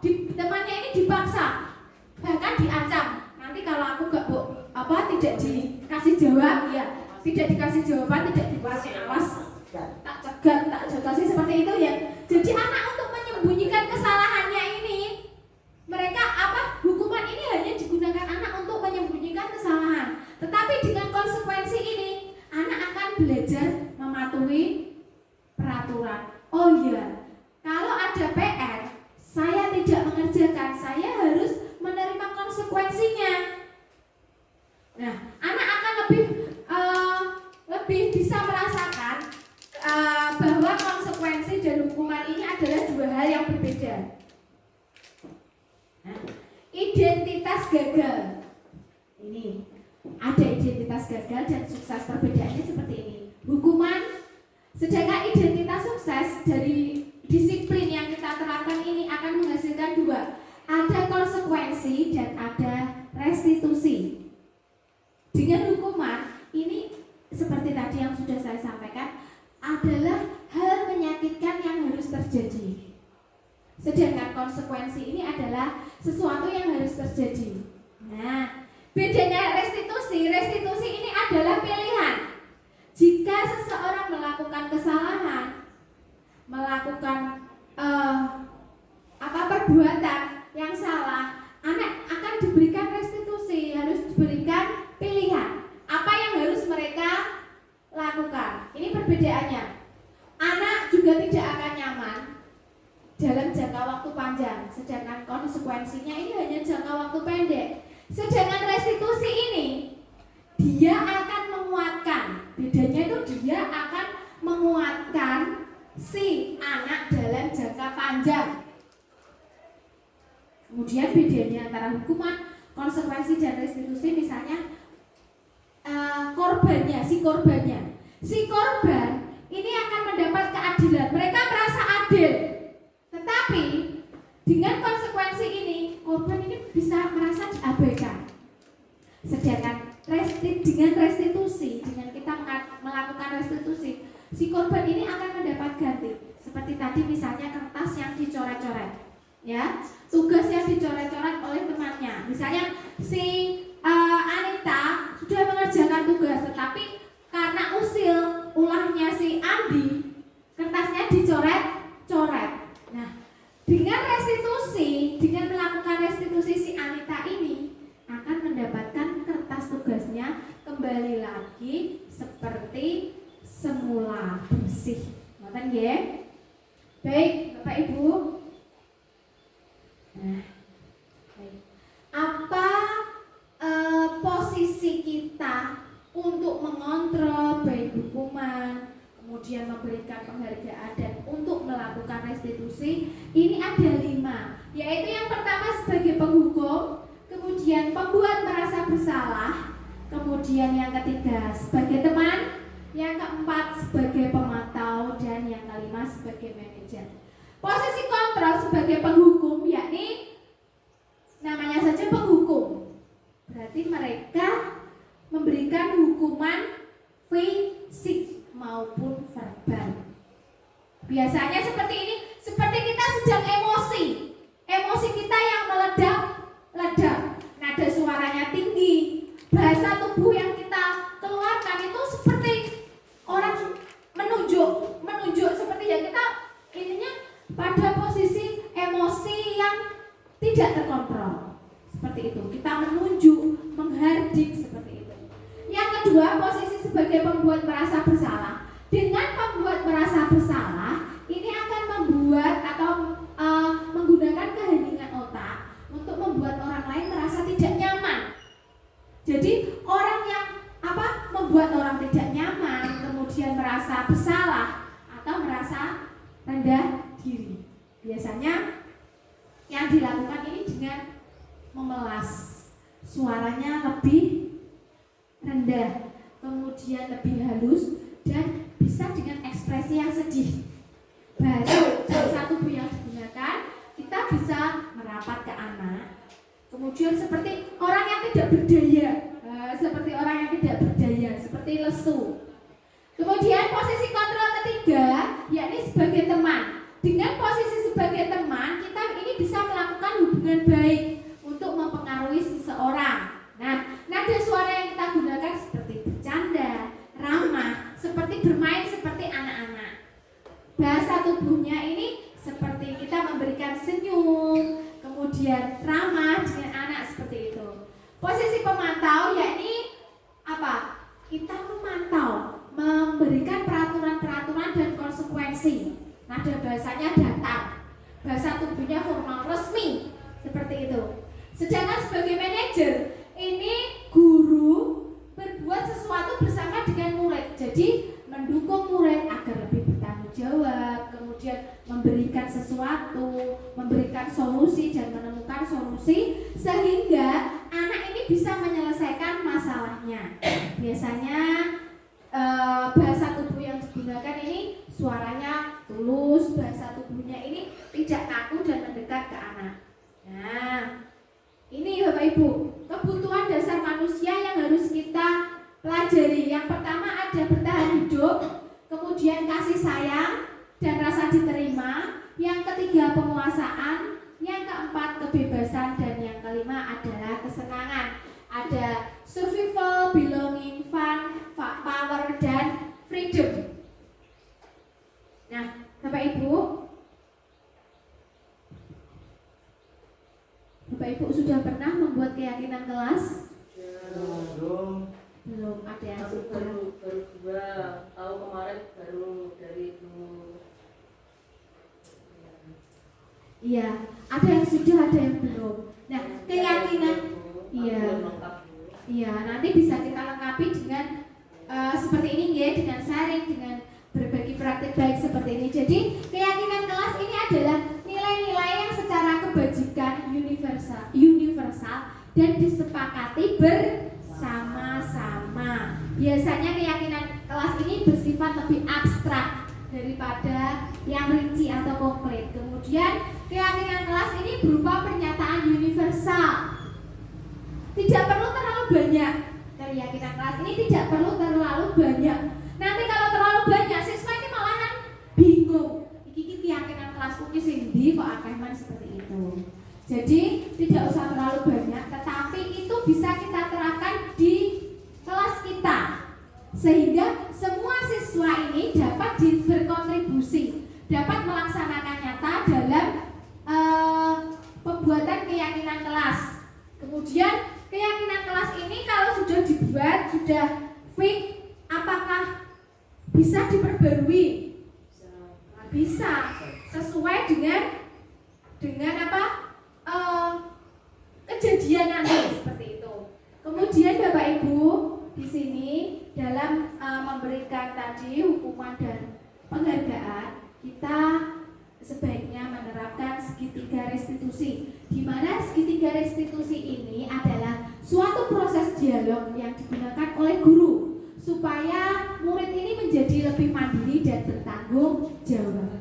temannya ini dipaksa, bahkan diancam. Nanti kalau aku tidak dikasih jawab, ya tidak dikasih jawaban, tidak dikasih awas, tak cegat, tak jagasi seperti itu ya. Jadi anak untuk menyembunyikan kesalahannya ini, mereka hukuman ini hanya digunakan anak untuk menyembunyikan kesalahan. Tetapi dengan konsekuensi ini, anak akan belajar mematuhi peraturan. Oh iya, kalau ada PR, saya tidak mengerjakan, saya harus menerima konsekuensinya. Nah, anak akan lebih bisa merasakan bahwa konsekuensi dan hukuman ini adalah dua hal yang berbeda. Nah, identitas gagal. Ini ada identitas gagal dan sukses, perbedaannya seperti ini. Hukuman, sedangkan identitas sukses dari disiplin yang kita terapkan ini akan menghasilkan dua. Ada konsekuensi dan ada restitusi. Dengan hukuman, ini seperti tadi yang sudah saya sampaikan, adalah hal menyakitkan yang harus terjadi. Sedangkan konsekuensi ini adalah sesuatu yang harus terjadi. Nah, bedanya restitusi ini adalah pilihan. Jika seseorang melakukan kesalahan, melakukan perbuatan yang salah, anak akan diberikan restitusi, harus diberikan pilihan. Apa yang harus mereka lakukan? Ini perbedaannya. Anak juga tidak akan nyaman dalam jangka waktu panjang, sedangkan konsekuensinya ini hanya jangka waktu pendek. Sedangkan restitusi ini dia akan menguatkan. Bedanya itu dia akan menguatkan Kemudian bedanya antara hukuman, konsekuensi dan restitusi, misalnya si korban ini akan mendapat keadilan, mereka merasa adil, tetapi dengan konsekuensi ini korban ini bisa merasa diabaikan. Sedangkan dengan restitusi, dengan kita melakukan restitusi, si korban ini akan mendapat ganti. Seperti tadi misalnya kertas yang dicoret-coret, ya, tugas yang dicoret-coret oleh temannya. Misalnya si Anita sudah mengerjakan tugas, tetapi karena ulahnya si Andi, kertasnya dicoret-coret. Nah, dengan restitusi, dengan melakukan restitusi, si Anita ini akan mendapatkan kertas tugasnya kembali lagi seperti semula, bersih. Ngoten nggih? Baik, Bapak Ibu. Nah, baik. Apa posisi kita untuk mengontrol baik hukuman, kemudian memberikan penghargaan dan untuk melakukan restitusi? Ini ada 5, yaitu yang pertama sebagai penghukum, kemudian pembuat merasa bersalah, kemudian yang ketiga sebagai teman, yang keempat sebagai pemantau, dan yang kelima sebagai manajer. Posisi kontrol sebagai penghukum, yakni namanya saja penghukum, berarti mereka memberikan hukuman fisik maupun verbal. Biasanya seperti ini, seperti kita sedang emosi kita yang meledak, nada suaranya tinggi, bahasa tubuh yang kita keluarkan itu seperti orang menunjuk seperti yang kita intinya pada posisi emosi yang tidak terkontrol. Seperti itu, kita menunjuk, menghardik seperti itu. Yang kedua, posisi sebagai pembuat merasa bersalah. Dengan pembuat merasa bersalah, ini akan membuat atau menggunakan keheningan otak untuk membuat orang lain merasa tidak nyaman. Jadi orang yang membuat orang tidak nyaman, kemudian merasa bersalah atau merasa rendah diri. Biasanya yang dilakukan ini dengan memelas, suaranya lebih rendah, kemudian lebih halus, dan bisa dengan ekspresi yang sedih. Bahasa tubuh yang digunakan, kita bisa merapat ke anak, kemudian seperti orang yang tidak berdaya, seperti lesu. Kemudian posisi kontrol ketiga, yakni sebagai teman. Dengan posisi sebagai teman, kita ini bisa melakukan hubungan baik untuk mempengaruhi seseorang. Nah, nada suara yang kita gunakan seperti bercanda, ramah, seperti bermain seperti anak-anak. Bahasa tubuhnya ini seperti kita memberikan senyum, kemudian ramah dengan anak seperti itu. Posisi pemantau yakni apa? Kita memantau, memberikan peraturan-peraturan dan konsekuensi. Nada bahasanya datar, bahasa tubuhnya formal resmi seperti itu. Sedangkan sebagai manajer, ini guru berbuat sesuatu bersama dengan murid. Jadi mendukung murid agar lebih bertanggung jawab, kemudian memberikan sesuatu, memberikan solusi dan menemukan solusi sehingga anak ini bisa menyelesaikan masalahnya. Biasanya bahasa tubuh yang digunakan ini suaranya tulus, bahasa tubuhnya ini tidak kaku dan mendekat ke anak. Nah, ini Bapak Ibu, kebutuhan dasar manusia yang harus kita pelajari. Yang pertama ada bertahan hidup, kemudian kasih sayang dan rasa diterima, yang ketiga penguasaan, yang keempat kebebasan, dan yang kelima adalah kesenangan. Ada survival, belonging, fun, power, dan freedom. Nah, Bapak Ibu sudah pernah membuat keyakinan kelas? Belum, ada yang Aku sudah. baru 2 tahu kemarin, baru dari itu. Iya, ada yang sudah, ada yang belum. Nah, keyakinan, iya, iya, nanti bisa kita lengkapi dengan seperti ini ya, dengan sharing, dengan berbagi praktik baik seperti ini. Jadi keyakinan kelas ini adalah nilai-nilai yang secara kebajikan universal universal dan disepakati bersama-sama. Biasanya keyakinan kelas ini bersifat lebih abstrak daripada yang rinci atau konkret. Kemudian keyakinan kelas ini berupa pernyataan universal. Tidak perlu terlalu banyak. Keyakinan kelas ini tidak perlu terlalu banyak. Nanti kalau terlalu banyak, siswa ini malahan bingung. Iki keyakinan kelas kuki sindi kok akeman seperti itu. Jadi tidak usah terlalu banyak, tetapi itu bisa kita terapkan di kelas kita, sehingga semua siswa ini dapat berkontribusi, dapat melaksanakan nyata dalam pembuatan keyakinan kelas. Kemudian keyakinan kelas ini kalau sudah dibuat, sudah fix, apakah bisa diperbarui? Bisa, sesuai dengan apa kejadian nanti seperti itu. Kemudian Bapak Ibu di sini dalam memberikan tadi hukuman dan penghargaan, kita sebaiknya menerapkan segitiga restitusi, di mana segitiga restitusi ini adalah suatu proses dialog yang digunakan oleh guru supaya murid ini menjadi lebih mandiri dan bertanggung jawab.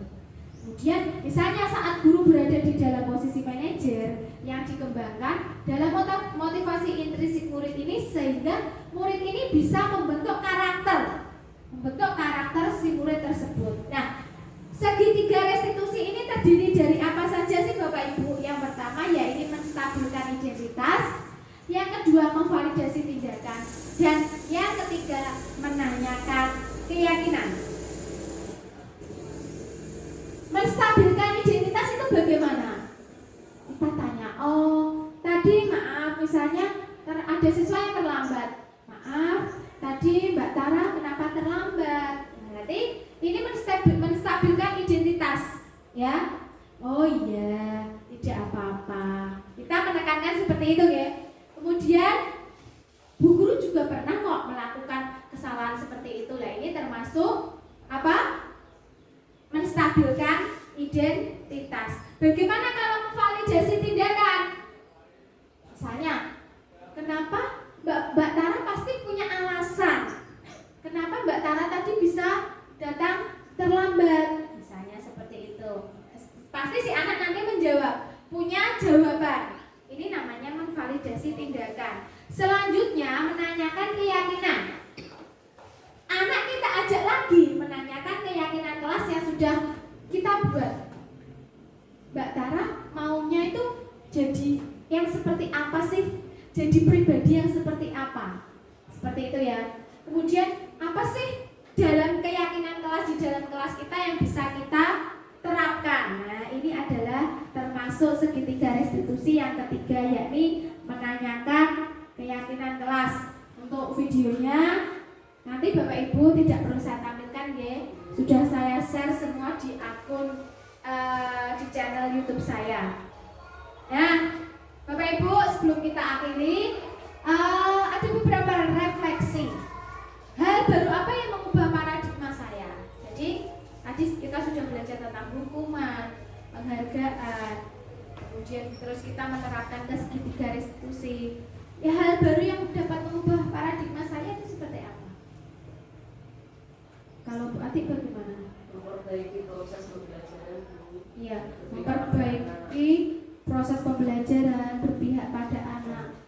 Kemudian misalnya saat guru berada di dalam posisi manajer yang dikembangkan dalam motivasi intrinsik murid ini, sehingga murid ini bisa membentuk karakter si murid tersebut. Nah, segitiga restitusi ini terdiri dari apa saja sih Bapak Ibu? Yang pertama yaitu menstabilkan identitas, yang kedua memvalidasi tindakan, dan yang ketiga menanyakan keyakinan. Menstabilkan identitas itu bagaimana? Kita tanya, oh tadi maaf misalnya ada siswa yang terlambat. Maaf, tadi Mbak Tara kenapa terlambat? Berarti ini menstabilkan identitas, ya. Oh iya, tidak apa-apa. Kita menekankan seperti itu ya. Kemudian Bu Guru juga pernah kok melakukan kesalahan seperti itu. Nah, ini termasuk apa? Menstabilkan identitas. Bagaimana kalau memvalidasi tindakan? Misalnya, kenapa Mbak Tara pasti punya alasan. Kenapa Mbak Tara tadi bisa datang terlambat? Misalnya seperti itu. Pasti si anak nanti menjawab, punya jawaban. Ini namanya memvalidasi tindakan. Selanjutnya menanyakan keyakinan. Anak kita ajak lagi menanyakan keyakinan kelas yang sudah kita buat. Mbak Tara maunya itu jadi yang seperti apa sih? Jadi pribadi yang seperti apa? Seperti itu ya. Kemudian apa sih dalam keyakinan kelas di dalam kelas kita yang bisa kita terapkan? Nah, ini adalah termasuk segitiga restitusi yang ketiga, yakni menanyakan keyakinan kelas. Untuk videonya nanti Bapak Ibu tidak perlu saya tampilkan ya. Sudah saya share semua di akun di channel YouTube saya. Nah, Bapak Ibu, sebelum kita akhiri, ada beberapa refleksi. Hal baru apa yang mengubah paradigma saya? Jadi, tadi kita sudah belajar tentang hukuman, penghargaan, kemudian terus kita menerapkan ke segitiga restitusi. Ya, hal baru yang dapat mengubah paradigma saya itu seperti apa? Kalau Bu Atik bagaimana? Memperbaiki proses pembelajaran. Iya, memperbaiki proses pembelajaran, berpihak pada anak,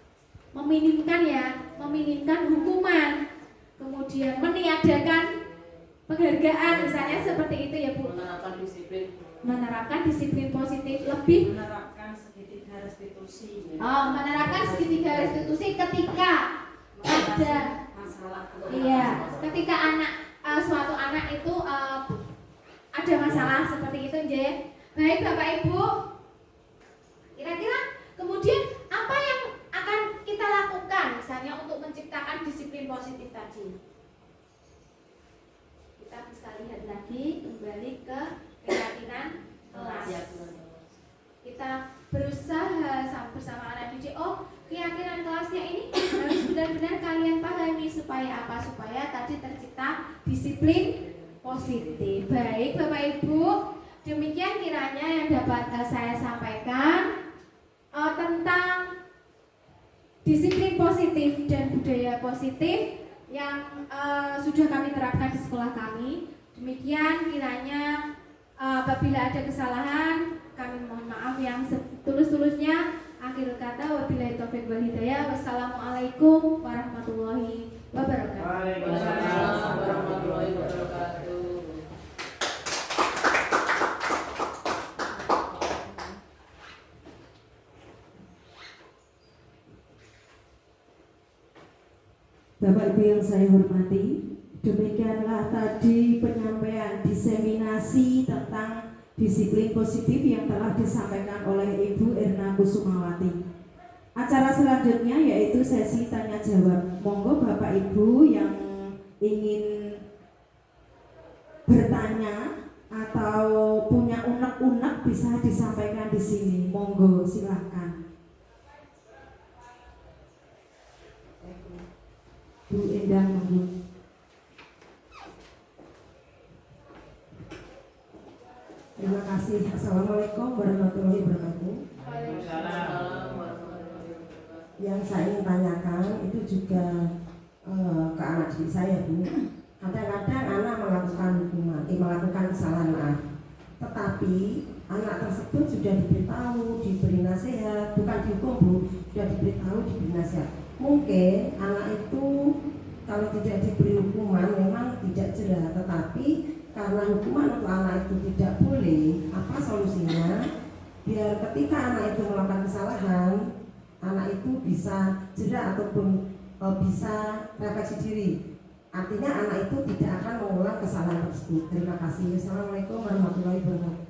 meminimkan hukuman, kemudian meniadakan penghargaan, misalnya seperti itu ya Bu. Menerapkan disiplin positif, lebih menerapkan segitiga restitusi. menerapkan segitiga restitusi ketika ada Masalah. iya, ketika suatu anak itu ada masalah seperti itu, Nje. Baik Bapak Ibu, kira-kira kemudian apa yang akan kita lakukan misalnya untuk menciptakan disiplin positif tadi? Kita bisa lihat lagi kembali ke keyakinan kelas. Kita berusaha bersama anak didik. Oh, keyakinan kelasnya ini harus benar-benar kalian pahami supaya apa? Supaya tadi tercipta disiplin positif. Baik Bapak Ibu, demikian kiranya yang dapat saya sampaikan. tentang disiplin positif dan budaya positif yang sudah kami terapkan di sekolah kami. Demikian kiranya apabila ada kesalahan kami mohon maaf yang setulus-tulusnya. Akhir kata wabillahi taufiq wal hidayah. Wassalamualaikum warahmatullahi wabarakatuh. Waalaikumsalam warahmatullahi wabarakatuh. Bapak Ibu yang saya hormati, demikianlah tadi penyampaian diseminasi tentang disiplin positif yang telah disampaikan oleh Ibu Erna Kusumawati. Acara selanjutnya yaitu sesi tanya jawab. Monggo Bapak Ibu yang ingin bertanya atau punya unek-unek bisa disampaikan di sini. Monggo silahkan. Bu Endang monggo. Terima kasih. Assalamualaikum warahmatullahi wabarakatuh. Waalaikumsalam warahmatullahi wabarakatuh. Yang saya ingin tanyakan itu juga ke anak didik saya, Bu. Kadang-kadang anak melakukan hukuman, melakukan kesalahan maaf, tetapi anak tersebut sudah diberitahu, diberi nasihat, bukan dihukum, Bu, sudah diberitahu, diberi nasihat. Mungkin anak itu kalau tidak diberi hukuman memang tidak jerah, tetapi karena hukuman untuk anak itu tidak boleh, apa solusinya? Biar ketika anak itu melakukan kesalahan, anak itu bisa jerah ataupun bisa refleksi diri. Artinya anak itu tidak akan mengulang kesalahan tersebut. Terima kasih. Assalamualaikum warahmatullahi wabarakatuh.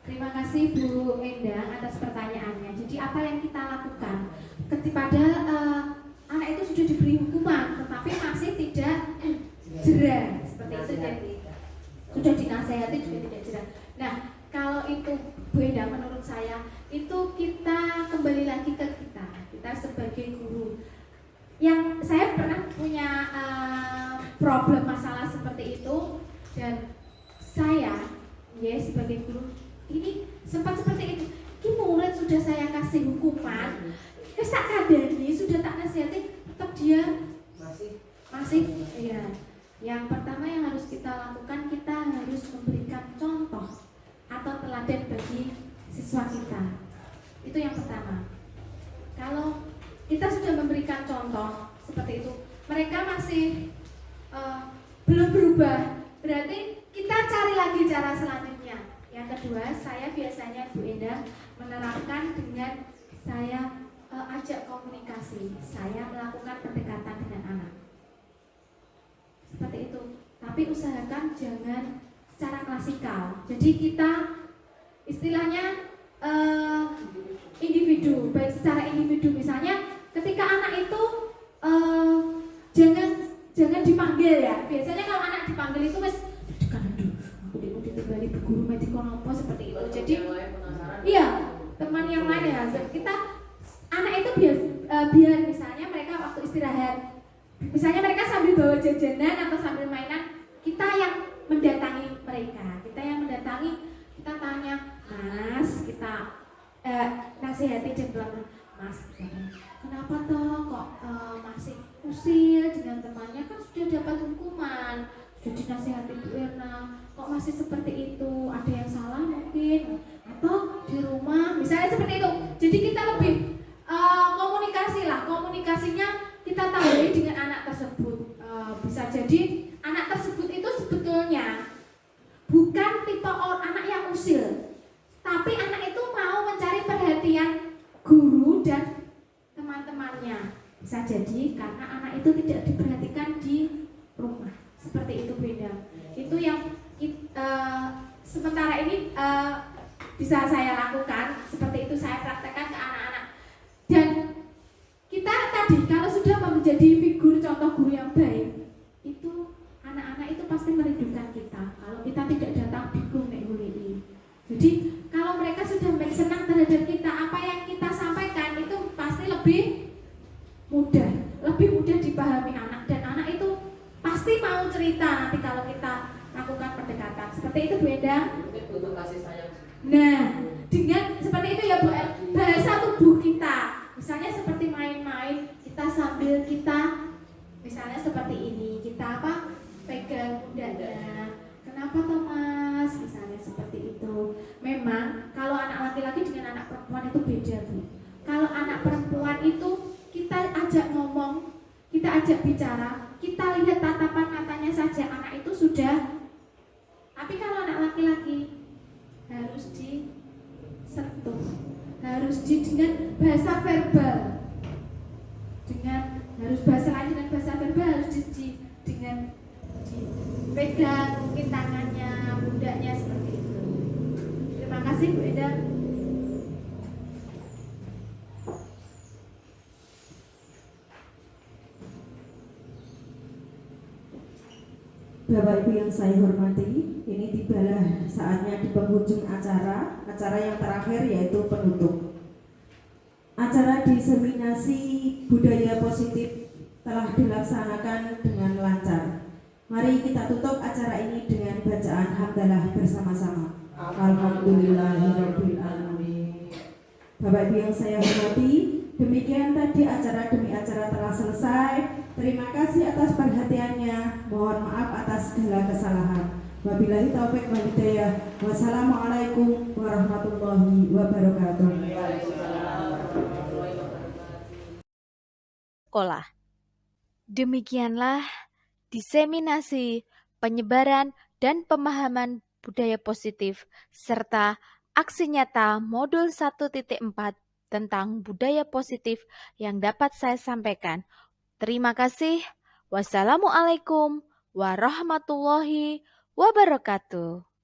Terima kasih Bu Endang atas pertanyaannya. Jadi apa yang kita lakukan ketika anak itu sudah diberi hukuman tetapi masih tidak jerah seperti itu, jadi sudah dinasehati juga tidak jerah. Nah, kalau itu Bu Endang, menurut saya itu kita kembali lagi ke kita sebagai guru. Yang saya pernah punya problem masalah seperti itu, dan saya sebagai guru ini sempat seperti itu. Ini murid sudah saya kasih hukuman, tak kadani sudah tak nasihati, tetap dia masih ya. Yang pertama yang harus kita lakukan, kita harus memberikan contoh atau teladan bagi siswa kita. Itu yang pertama. Kalau kita sudah memberikan contoh seperti itu, mereka masih belum berubah, berarti kita cari lagi cara selanjutnya. Yang kedua, saya biasanya Bu Endang menerapkan dengan saya ajak komunikasi, saya melakukan pendekatan dengan anak seperti itu. Tapi usahakan jangan secara klasikal. Jadi kita istilahnya individu, baik secara individu. Misalnya ketika anak itu jangan dipanggil ya. Biasanya kalau anak dipanggil itu wes aku ditinggali bu guru medikon apa seperti itu. Jadi iya, teman yang lain ya. Kita anak itu biar misalnya mereka waktu istirahat, misalnya mereka sambil bawa jajanan atau sambil mainan, kita yang mendatangi mereka, kita tanya, Mas, kita nasihati dan bilang, Mas, kenapa toh kok masih usil dengan temannya, kan sudah dapat hukuman, sudah dinasihati Bu Erna, kok masih seperti itu, ada yang salah mungkin, atau di rumah, misalnya seperti itu. Jadi kita lebih komunikasinya kita tambah dengan anak tersebut. Bisa jadi anak tersebut itu sebetulnya bukan tipe anak yang usil, tapi anak itu mau mencari perhatian guru dan teman-temannya. Bisa jadi karena anak itu tidak diperhatikan di rumah. Seperti itu beda. Itu yang sementara ini bisa saya lakukan. Seperti itu saya praktekkan ke anak-anak. Dan kita tadi kalau sudah menjadi figur contoh guru yang baik, itu anak-anak itu pasti merindukan kita. Kalau kita tidak datang bingung nek ngulei. Jadi kalau mereka sudah senang terhadap kita, apa yang kita sampaikan itu pasti lebih mudah dipahami anak, dan anak itu pasti mau cerita nanti kalau kita lakukan pendekatan. Seperti itu Bu Endang. Mungkin butuh kasih sayang. Nah, Apa toh mas? Misalnya seperti itu. Memang kalau anak laki-laki dengan anak perempuan itu beda Bu. Kalau anak perempuan itu kita ajak ngomong, kita ajak bicara, kita lihat tatapan matanya saja anak itu sudah. Tapi kalau anak laki-laki harus disentuh, harus dengan bahasa verbal, harus bahasa lain dengan bahasa verbal, harus dengan dipegang mungkin tangannya, pundaknya seperti itu. Terima kasih Bu Eda. Bapak Ibu yang saya hormati, ini tibalah saatnya di penghujung acara yang terakhir yaitu penutup. Acara diseminasi budaya positif telah dilaksanakan dengan lancar. Mari kita tutup acara ini dengan bacaan hamdalah bersama-sama. Alhamdulillahirabbil alamin. Bapak Ibu yang saya hormati, demikian tadi acara demi acara telah selesai. Terima kasih atas perhatiannya. Mohon maaf atas segala kesalahan. Wabillahi taufik wal hidayah. Wassalamualaikum warahmatullahi wabarakatuh. Sekolah. Demikianlah diseminasi, penyebaran, dan pemahaman budaya positif serta aksi nyata modul 1.4 tentang budaya positif yang dapat saya sampaikan. Terima kasih. Wassalamualaikum warahmatullahi wabarakatuh.